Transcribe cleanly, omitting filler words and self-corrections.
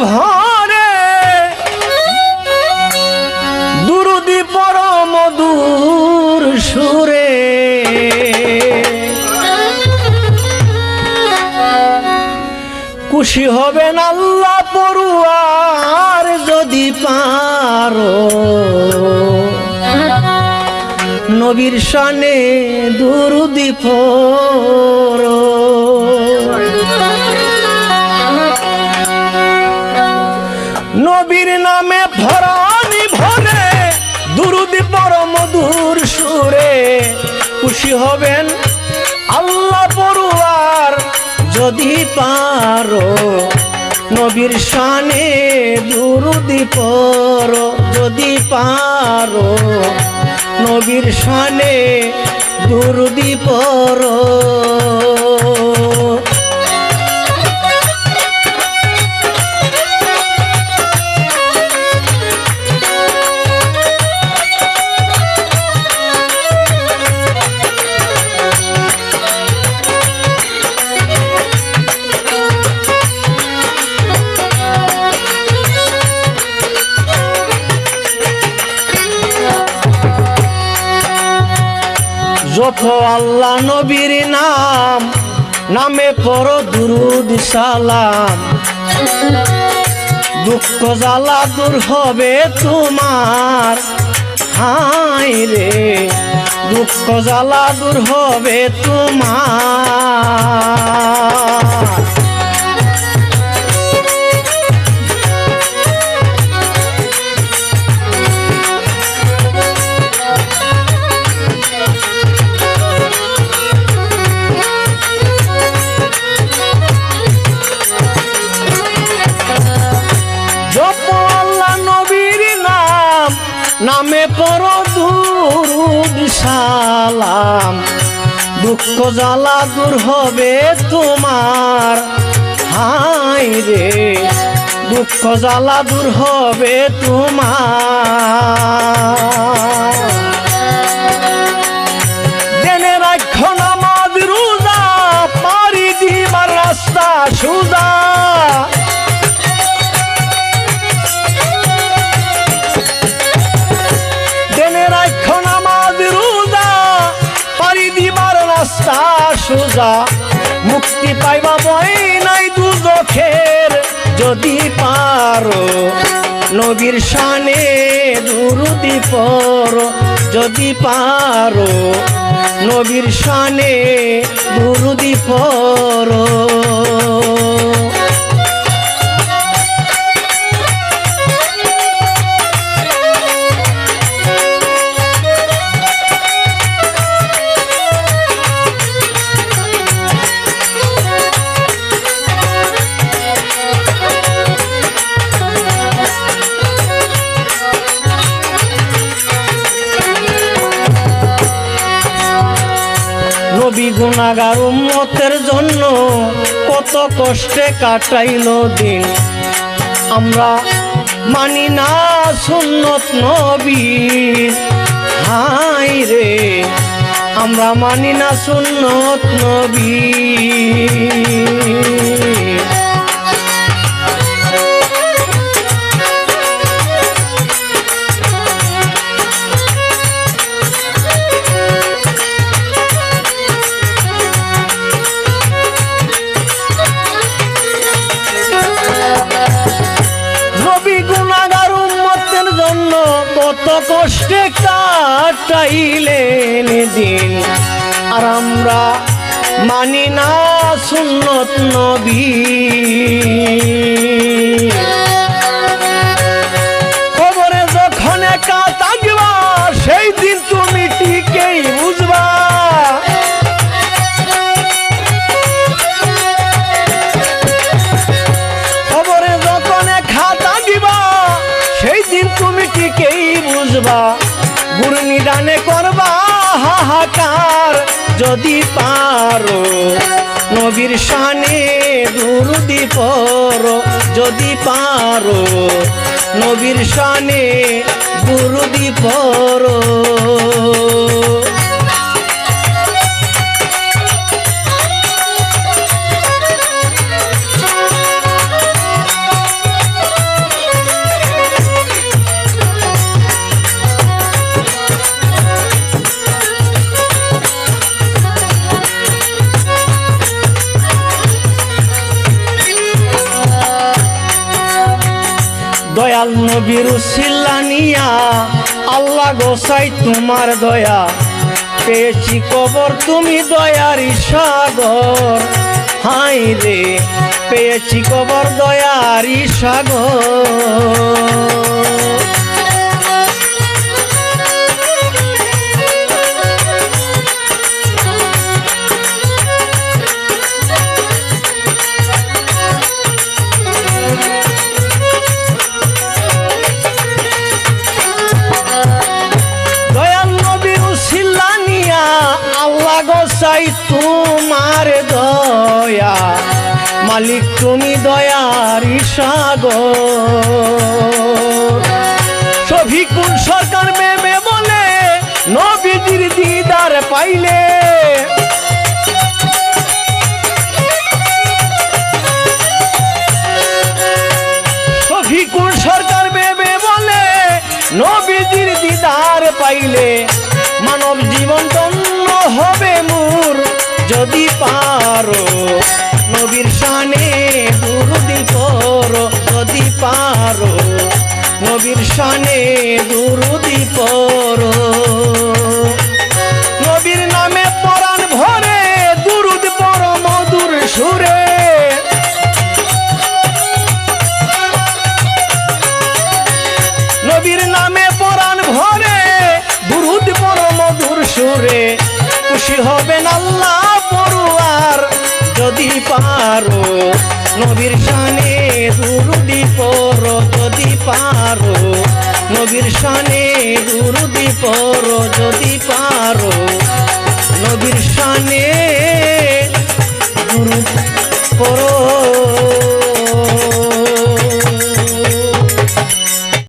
ভরে দুরুদি পর মধুর সুরে খুশি হবেন আল্লাহ পড়ুয়ার যদি পারো নবীর শানে দুরুদি পড়ো। নবীর নামে ভরানি ভরে দুরুদি পড়ো মধুর সুরে খুশি হবেন আল্লাহ পড়ুয়ার যদি পারো নবীর শানে দুরুদি পড়ো যদি পারো নবীর শানে দুরুদি পড়ো। যত আল্লাহ নবীর নাম নামে পড়ো দুরুদ সালাম দুঃখ জ্বালা দূর হবে তোমার হায় রে দুঃখ জ্বালা দূর হবে তোমার। নামে পড়ো দুরুদ সালাম দুঃখ জ্বালা দূর হবে তোমার হায় রে দুঃখ জ্বালা দূর হবে তোমার। জেনে রাখো নামাজ রোজা পারি দিবার রাস্তা সুজা সোজা মুক্তি পাইবা ভয় নাই দুজখের যদি পারো নবীর শানে দুরুদি পড়ো যদি পারো নবীর শানে দুরুদি পড়ো। নবী গুনাহগার উম্মতের জন্য কত কষ্টে কাটাইলো দিন আমরা মানি না সুন্নত নবীর হায় রে আমরা মানি না সুন্নত নবীর। কত কষ্টে কাটাইলেন দিন আর আমরা মানি না সুন্নত নবী। খবরে যখন একা থাকবা সেই দিন তুমি ঠিকই বুঝবা খবরে যখন একা থাকবা সেই দিন তুমি ঠিকই বুঝবা গুরু নিদানে করবা হাহাকার যদি পারো নবীর শানে দুরুদি পড়ো যদি পারো নবীর শানে দুরুদি পড়ো। দয়াল নবীর উসিলা নিয়া আল্লাহ গোসাই তোমার দয়া পেয়েছি কবর তুমি দয়ারি সাগর হাই রে পেয়েছি কবর দয়ারি সাগর গোসাই তোমার দয়া মালিক তুমি দয়ারি সাগর শফিকুল সরকার মেমে বলে নবীজির দিদার পাইলে শফিকুল সরকার মেমে বলে নবীজির দিদার পাইলে মানব জীবন ধন্য হবে মোর যদি পারো নবীর শানে দুরুদি পড়ো যদি পারো নবীর শানে দুরুদি পড়ো নবীর নামে পরাণ ভরে দুরুদ পড়ো মধুর সুরে নবীর নামে পরাণ ভরে দুরুদ পড়ো মধুর সুরে খুশি হবেন আল্লাহ পড়ুয়ার যদি পারো নবীর শানে দুরুদি পড়ো যদি পারো নবীর শানে দুরুদি পড়ো যদি পারো